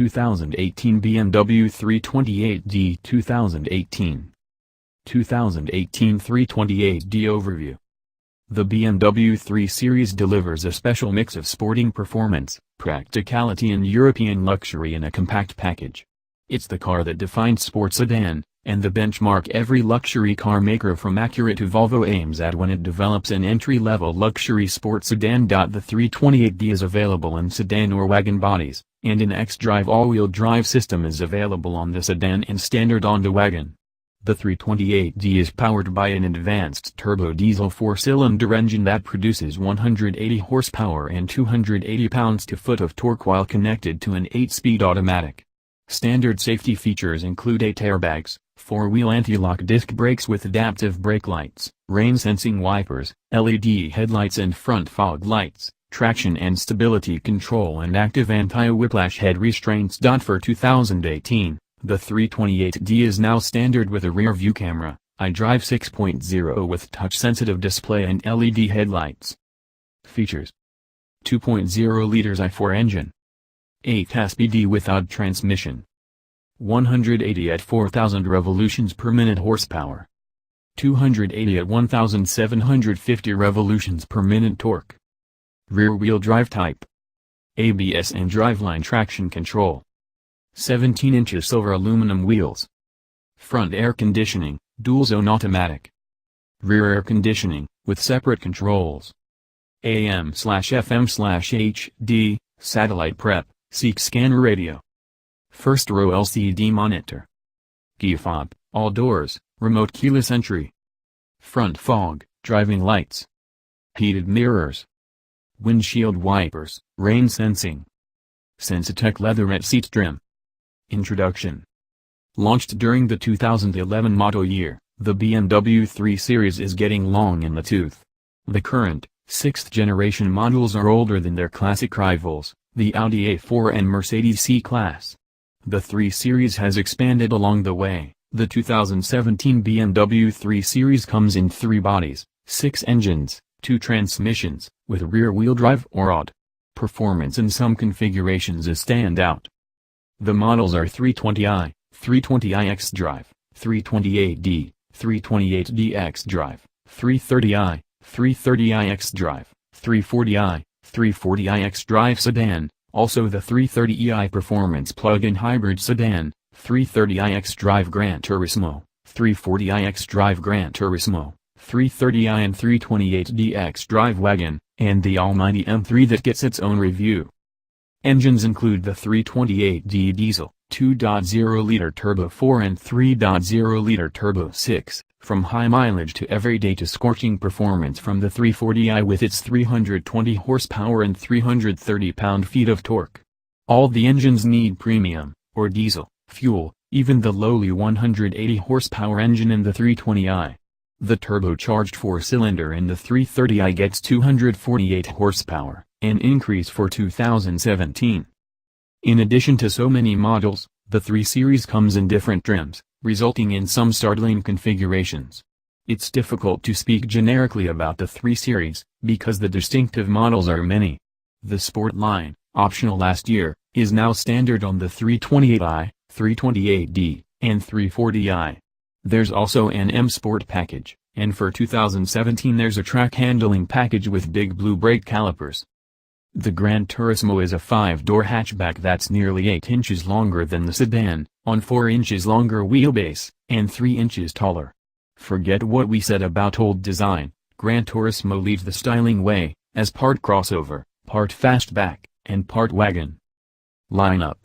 2018 BMW 328d 2018 328d Overview. The BMW 3 Series delivers a special mix of sporting performance, practicality and European luxury in a compact package. It's the car that defined sports sedan, and the benchmark every luxury car maker from Acura to Volvo aims at when it develops an entry-level luxury sports sedan. The 328d is available in sedan or wagon bodies, and an X-Drive all-wheel drive system is available on the sedan and standard on the wagon. The 328d is powered by an advanced turbo diesel 4-cylinder engine that produces 180 horsepower and 280 pounds-to-foot of torque while connected to an 8-speed automatic. Standard safety features include 8 airbags, 4-wheel anti-lock disc brakes with adaptive brake lights, rain-sensing wipers, LED headlights and front fog lights, traction and stability control and active anti-whiplash head restraints. For 2018, the 328d is now standard with a rear-view camera, iDrive 6.0 with touch-sensitive display and LED headlights. Features: 2.0 liters i4 engine, 8 SPD without transmission, 180 at 4,000 revolutions per minute horsepower, 280 at 1,750 revolutions per minute torque. Rear-wheel drive type, ABS and driveline traction control. 17 inches silver aluminum wheels. Front air conditioning, dual-zone automatic. Rear air conditioning, with separate controls. AM/FM/HD, satellite prep, seek scanner radio. First row LCD monitor. Key fob, all doors, remote keyless entry. Front fog, driving lights. Heated mirrors. Windshield wipers, rain sensing. Sensitech leatherette seat trim. Introduction. Launched during the 2011 model year, the BMW 3 Series is getting long in the tooth. The current, 6th-generation models are older than their classic rivals, the Audi A4 and Mercedes C-Class. The 3 Series has expanded along the way. The 2017 BMW 3 Series comes in 3 bodies, 6 engines, 2 transmissions, with rear-wheel drive or odd. Performance in some configurations is standout. The models are 320i, 320i X-Drive, 328d, 328d X-Drive, 330i, 330i X-Drive, 340i, 340i X-Drive sedan, also the 330ei Performance plug-in hybrid sedan, 330i X-Drive Gran Turismo, 340i X-Drive Gran Turismo, 330i and 328d X-Drive wagon, and the almighty M3 that gets its own review. Engines include the 328d diesel, 2.0-liter turbo 4 and 3.0-liter turbo 6, from high mileage to everyday to scorching performance from the 340i with its 320 horsepower and 330 pound-feet of torque. All the engines need premium, or diesel, fuel, even the lowly 180 horsepower engine in the 320i. The turbocharged 4-cylinder in the 330i gets 248 horsepower, an increase for 2017. In addition to so many models, the 3 Series comes in different trims, resulting in some startling configurations. It's difficult to speak generically about the 3 Series, because the distinctive models are many. The Sport line, optional last year, is now standard on the 328i, 328d, and 340i. There's also an M Sport package, and for 2017 there's a track handling package with big blue brake calipers. The Gran Turismo is a 5-door hatchback that's nearly 8 inches longer than the sedan, on 4 inches longer wheelbase, and 3 inches taller. Forget what we said about old design, Gran Turismo leads the styling way, as part crossover, part fastback, and part wagon. Lineup.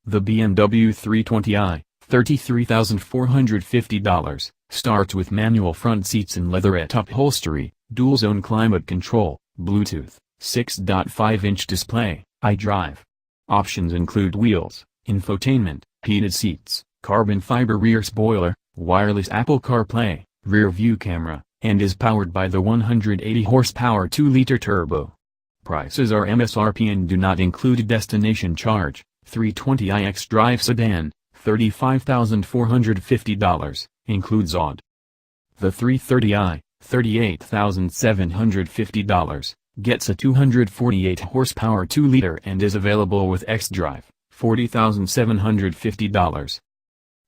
The BMW 320i, $33,450, starts with manual front seats and leatherette upholstery, dual-zone climate control, Bluetooth, 6.5-inch display, iDrive. Options include wheels, infotainment, heated seats, carbon fiber rear spoiler, wireless Apple CarPlay, rear view camera, and is powered by the 180 horsepower 2-liter turbo. Prices are MSRP and do not include destination charge. 320i X-Drive sedan, $35,450, includes odd. The 330i, $38,750, gets a 248 horsepower 2-liter and is available with X-Drive, $40,750.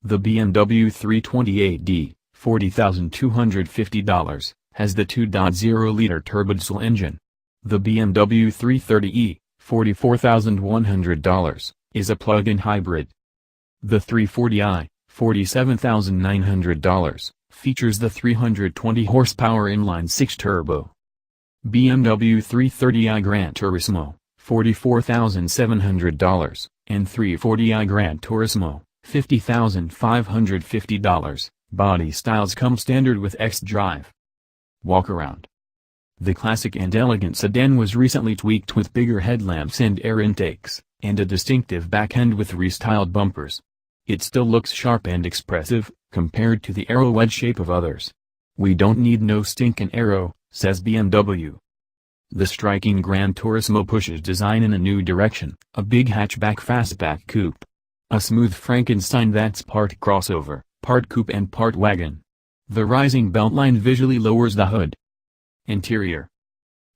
The BMW 328d, $40,250, has the 2.0-liter turbodiesel engine. The BMW 330e, $44,100, is a plug-in hybrid. The 340i, $47,900, features the 320 horsepower inline-six turbo. BMW 330i Gran Turismo, $44,700, and 340i Gran Turismo, $50,550. Body styles come standard with X-Drive. Walkaround. The classic and elegant sedan was recently tweaked with bigger headlamps and air intakes, and a distinctive back end with restyled bumpers. It still looks sharp and expressive, compared to the arrowhead shape of others. "We don't need no stinkin' arrow," says BMW. The striking Gran Turismo pushes design in a new direction, a big hatchback fastback coupe. A smooth Frankenstein that's part crossover, part coupe and part wagon. The rising beltline visually lowers the hood. Interior.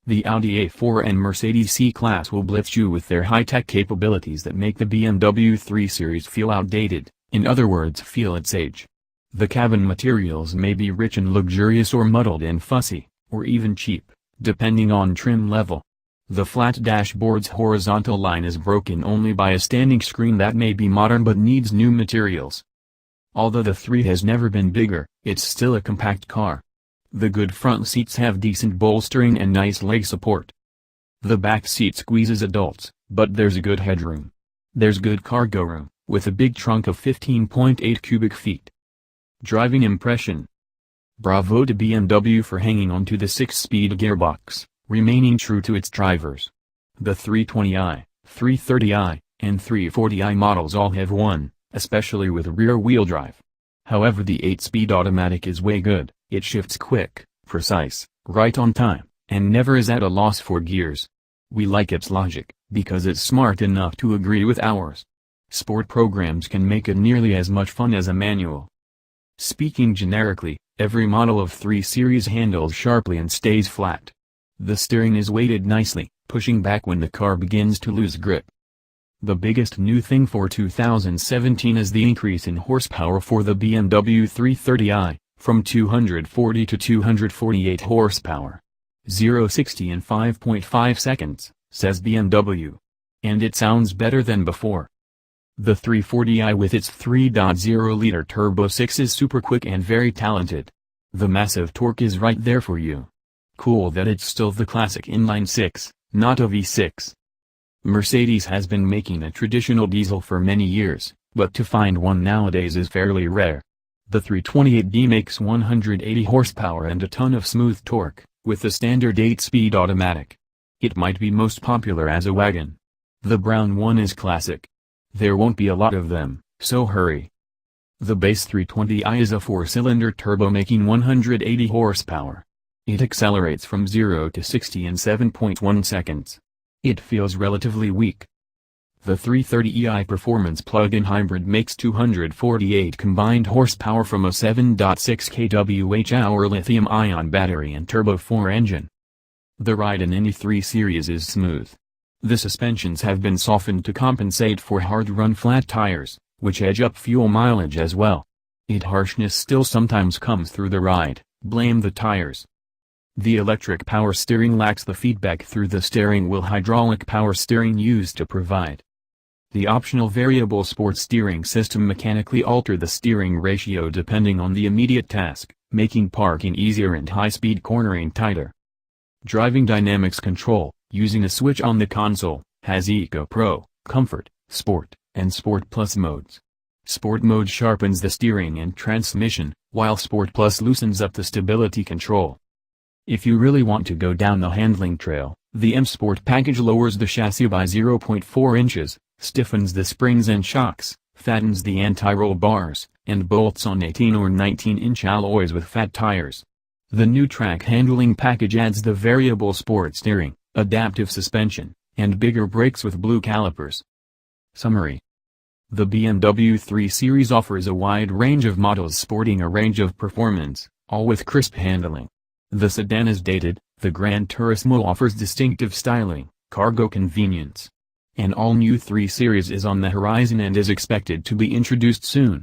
The Audi A4 and Mercedes C-Class will blitz you with their high-tech capabilities that make the BMW 3 Series feel outdated, in other words feel its age. The cabin materials may be rich and luxurious or muddled and fussy, or even cheap, depending on trim level. The flat dashboard's horizontal line is broken only by a standing screen that may be modern but needs new materials. Although the 3 has never been bigger, it's still a compact car. The good front seats have decent bolstering and nice leg support. The back seat squeezes adults, but there's good headroom. There's good cargo room, with a big trunk of 15.8 cubic feet. Driving impression. Bravo to BMW for hanging on to the 6-speed gearbox, remaining true to its drivers. The 320i, 330i, and 340i models all have one, especially with rear-wheel drive. However, the 8-speed automatic is way good. It shifts quick, precise, right on time, and never is at a loss for gears. We like its logic, because it's smart enough to agree with ours. Sport programs can make it nearly as much fun as a manual. Speaking generically, every model of 3 Series handles sharply and stays flat. The steering is weighted nicely, pushing back when the car begins to lose grip. The biggest new thing for 2017 is the increase in horsepower for the BMW 330i. From 240 to 248 horsepower. 0-60 in 5.5 seconds, says BMW. And it sounds better than before. The 340i with its 3.0-liter turbo 6 is super quick and very talented. The massive torque is right there for you. Cool that it's still the classic inline 6, not a V6. Mercedes has been making a traditional diesel for many years, but to find one nowadays is fairly rare. The 328d makes 180 horsepower and a ton of smooth torque, with the standard 8-speed automatic. It might be most popular as a wagon. The brown one is classic. There won't be a lot of them, so hurry. The base 320i is a 4-cylinder turbo making 180 horsepower. It accelerates from 0 to 60 in 7.1 seconds. It feels relatively weak. The 330ei Performance plug-in hybrid makes 248 combined horsepower from a 7.6 kWh lithium-ion battery and Turbo 4 engine. The ride in any 3 Series is smooth. The suspensions have been softened to compensate for hard-run flat tires, which edge up fuel mileage as well. Its harshness still sometimes comes through the ride, blame the tires. The electric power steering lacks the feedback through the steering wheel hydraulic power steering used to provide. The optional variable sport steering system mechanically alter the steering ratio depending on the immediate task, making parking easier and high-speed cornering tighter. Driving dynamics control, using a switch on the console, has Eco Pro, Comfort, Sport, and Sport Plus modes. Sport mode sharpens the steering and transmission, while Sport Plus loosens up the stability control. If you really want to go down the handling trail, the M Sport package lowers the chassis by 0.4 inches, stiffens the springs and shocks, fattens the anti-roll bars, and bolts on 18 or 19-inch alloys with fat tires. The new track handling package adds the variable sport steering, adaptive suspension, and bigger brakes with blue calipers. Summary. The BMW 3 Series offers a wide range of models sporting a range of performance, all with crisp handling. The sedan is dated, the Gran Turismo offers distinctive styling, cargo convenience. An all-new 3 Series is on the horizon and is expected to be introduced soon.